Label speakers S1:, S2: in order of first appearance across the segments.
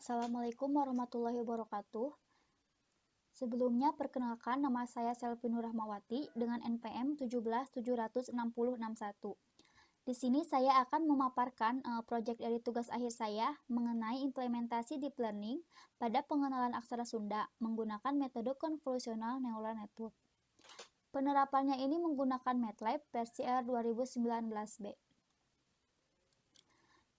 S1: Assalamualaikum warahmatullahi wabarakatuh. Sebelumnya, perkenalkan nama saya Selvi Nurrahmawati dengan NPM 1776061. Di sini saya akan memaparkan proyek dari tugas akhir saya mengenai implementasi deep learning pada pengenalan aksara Sunda menggunakan metode konvolusional neural network. Penerapannya ini menggunakan MATLAB versi R 2019b.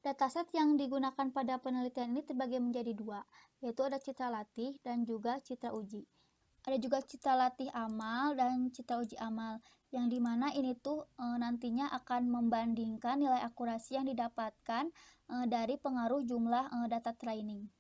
S1: Dataset yang digunakan pada penelitian ini terbagi menjadi dua, yaitu ada citra latih dan juga citra uji. Ada juga citra latih amal dan citra uji amal, yang dimana ini tuh nantinya akan membandingkan nilai akurasi yang didapatkan dari pengaruh jumlah data training.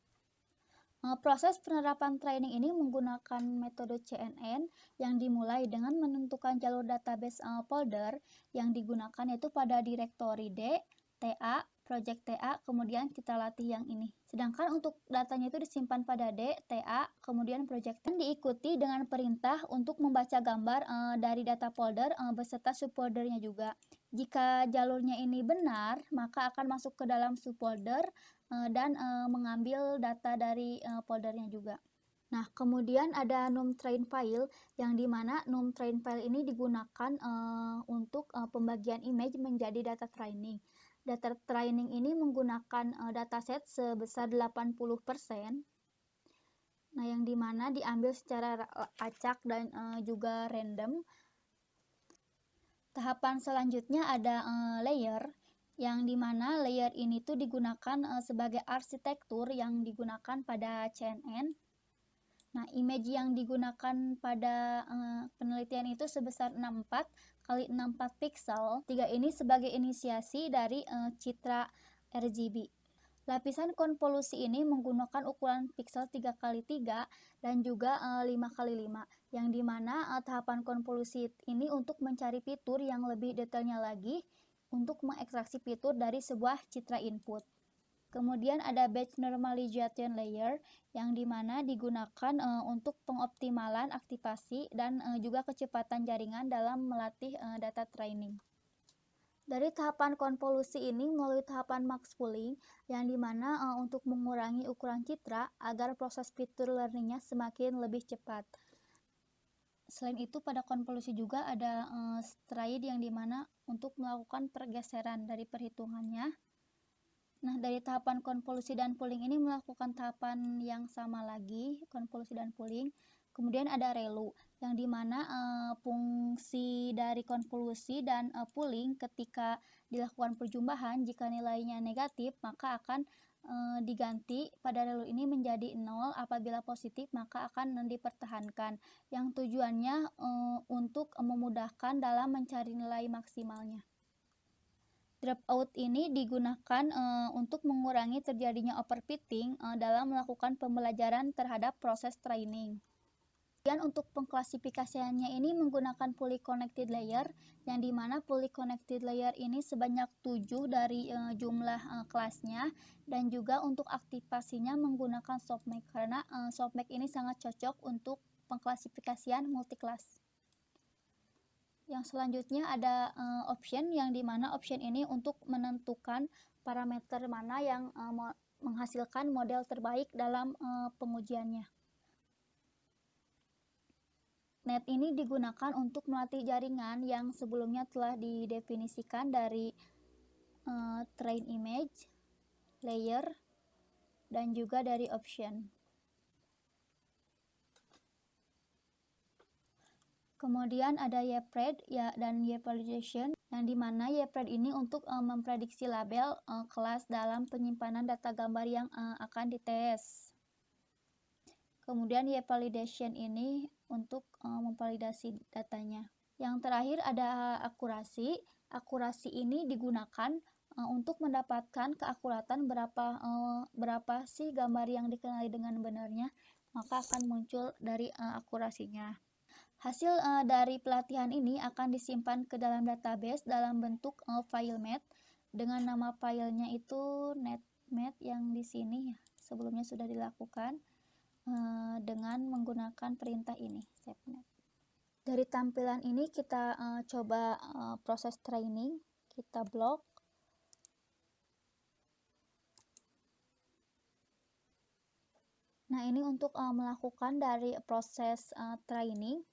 S1: Proses penerapan training ini menggunakan metode CNN yang dimulai dengan menentukan jalur database folder yang digunakan yaitu pada direktori D, TA, project TA, kemudian citra latih yang ini. Sedangkan untuk datanya itu disimpan pada D, TA, kemudian project dan diikuti dengan perintah untuk membaca gambar dari data folder beserta subfoldernya juga. Jika jalurnya ini benar, maka akan masuk ke dalam subfolder dan mengambil data dari foldernya juga. Nah, kemudian ada numTrain file, yang dimana numTrain file ini digunakan untuk pembagian image menjadi data training. Data training ini menggunakan dataset sebesar 80%. Nah, yang dimana diambil secara acak dan juga random. Tahapan selanjutnya ada layer, yang dimana layer ini tuh digunakan sebagai arsitektur yang digunakan pada CNN. Nah, image yang digunakan pada penelitian itu sebesar 64 kali 64 pixel. 3 ini sebagai inisiasi dari citra RGB. Lapisan konvolusi ini menggunakan ukuran pixel 3x3 dan juga 5x5, yang dimana tahapan konvolusi ini untuk mencari fitur yang lebih detailnya lagi untuk mengekstraksi fitur dari sebuah citra input. Kemudian ada batch normalization layer, yang dimana digunakan untuk pengoptimalan aktivasi dan juga kecepatan jaringan dalam melatih data training. Dari tahapan konvolusi ini melalui tahapan max pooling, yang dimana untuk mengurangi ukuran citra agar proses fitur learningnya semakin lebih cepat. Selain itu, pada konvolusi juga ada stride, yang dimana untuk melakukan pergeseran dari perhitungannya. Nah, dari tahapan konvolusi dan pooling ini melakukan tahapan yang sama lagi, konvolusi dan pooling. Kemudian ada ReLU, yang dimana fungsi dari konvolusi dan pooling ketika dilakukan perjumlahan, jika nilainya negatif, maka akan diganti pada ReLU ini menjadi 0, apabila positif maka akan dipertahankan, yang tujuannya untuk memudahkan dalam mencari nilai maksimalnya. Dropout ini digunakan untuk mengurangi terjadinya overfitting dalam melakukan pembelajaran terhadap proses training. Dan untuk pengklasifikasiannya ini menggunakan fully connected layer, yang dimana fully connected layer ini sebanyak 7 dari jumlah kelasnya, dan juga untuk aktivasinya menggunakan softmax, karena softmax ini sangat cocok untuk pengklasifikasian multiclass. Yang selanjutnya ada option, yang dimana option ini untuk menentukan parameter mana yang menghasilkan model terbaik dalam pengujiannya. Net ini digunakan untuk melatih jaringan yang sebelumnya telah didefinisikan dari train image, layer, dan juga dari option. Kemudian ada YPRED dan YValidation, yang dimana YPRED ini untuk memprediksi label kelas dalam penyimpanan data gambar yang akan dites. Kemudian YValidation ini untuk memvalidasi datanya. Yang terakhir ada akurasi. Akurasi ini digunakan untuk mendapatkan keakuratan berapa sih gambar yang dikenali dengan benarnya, maka akan muncul dari akurasinya. Hasil dari pelatihan ini akan disimpan ke dalam database dalam bentuk file math, dengan nama filenya itu netmath, yang di sini sebelumnya sudah dilakukan dengan menggunakan perintah ini, savenet. Dari tampilan ini kita coba proses training, kita blok. Nah, ini untuk melakukan dari proses training.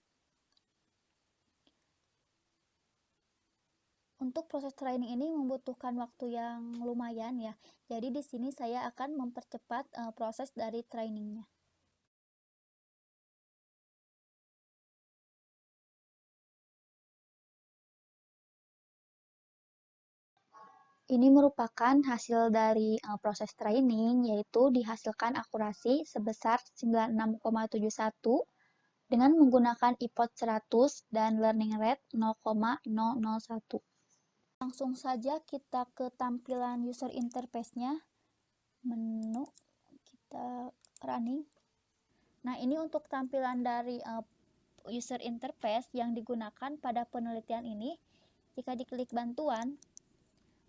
S1: Untuk proses training ini membutuhkan waktu yang lumayan ya. Jadi di sini saya akan mempercepat proses dari trainingnya. Ini merupakan hasil dari proses training, yaitu dihasilkan akurasi sebesar 96,71 dengan menggunakan iPod 100 dan learning rate 0,001. Langsung saja kita ke tampilan user interface-nya, menu, kita running. Nah, ini untuk tampilan dari user interface yang digunakan pada penelitian ini. Jika diklik bantuan,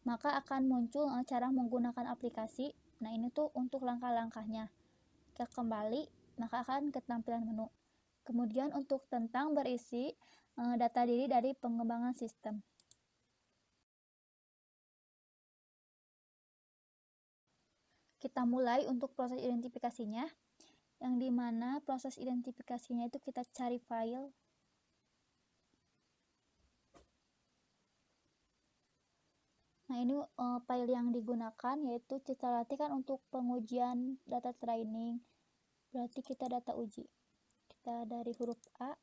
S1: maka akan muncul cara menggunakan aplikasi. Nah, ini tuh untuk langkah-langkahnya. Kita kembali, maka akan ke tampilan menu. Kemudian untuk tentang berisi data diri dari pengembangan sistem. Kita mulai untuk proses identifikasinya, yang dimana proses identifikasinya itu kita cari file. Nah, ini file yang digunakan yaitu kita latihkan untuk pengujian data training. Berarti kita data uji. Kita dari huruf A,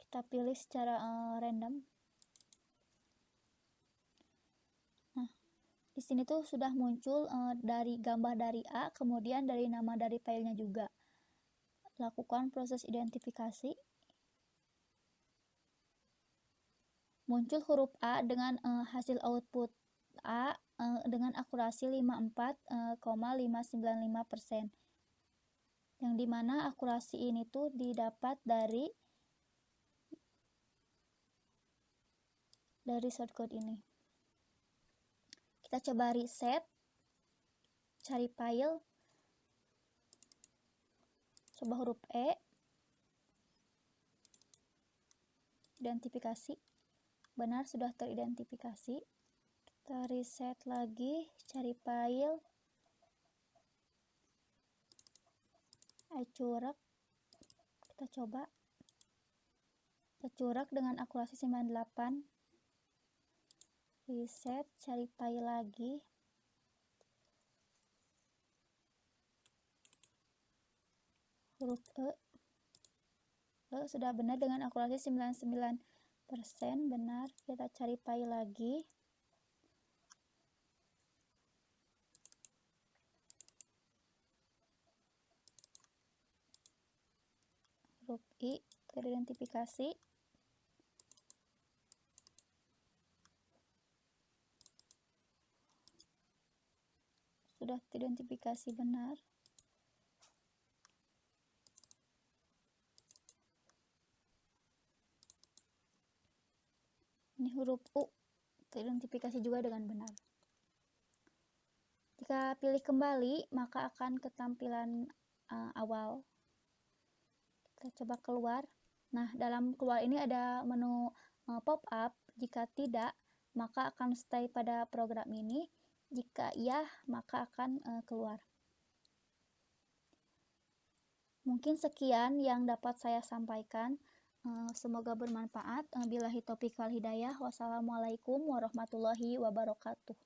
S1: kita pilih secara random. Nah, di sini tuh sudah muncul dari gambar dari A, kemudian dari nama dari filenya juga. Lakukan proses identifikasi. Muncul huruf A dengan hasil output A dengan akurasi 54,595%. Yang dimana akurasi ini tuh didapat dari shortcode ini. Kita coba reset, cari file, coba huruf E, identifikasi, benar sudah teridentifikasi. Kita reset lagi, cari file, iCurak, kita coba, kita curak dengan akurasi 98, reset, cari file lagi, huruf E sudah benar dengan akurasi 99%, benar. Kita cari file lagi, huruf I teridentifikasi, sudah teridentifikasi benar. Ini huruf U teridentifikasi juga dengan benar. Jika pilih kembali, maka akan ke tampilan awal. Kita coba keluar. Nah, dalam keluar ini ada menu pop-up. Jika tidak, maka akan stay pada program ini. Jika iya, maka akan keluar. Mungkin sekian yang dapat saya sampaikan. Semoga bermanfaat. Billahi taufiq wal hidayah. Wassalamualaikum warahmatullahi wabarakatuh.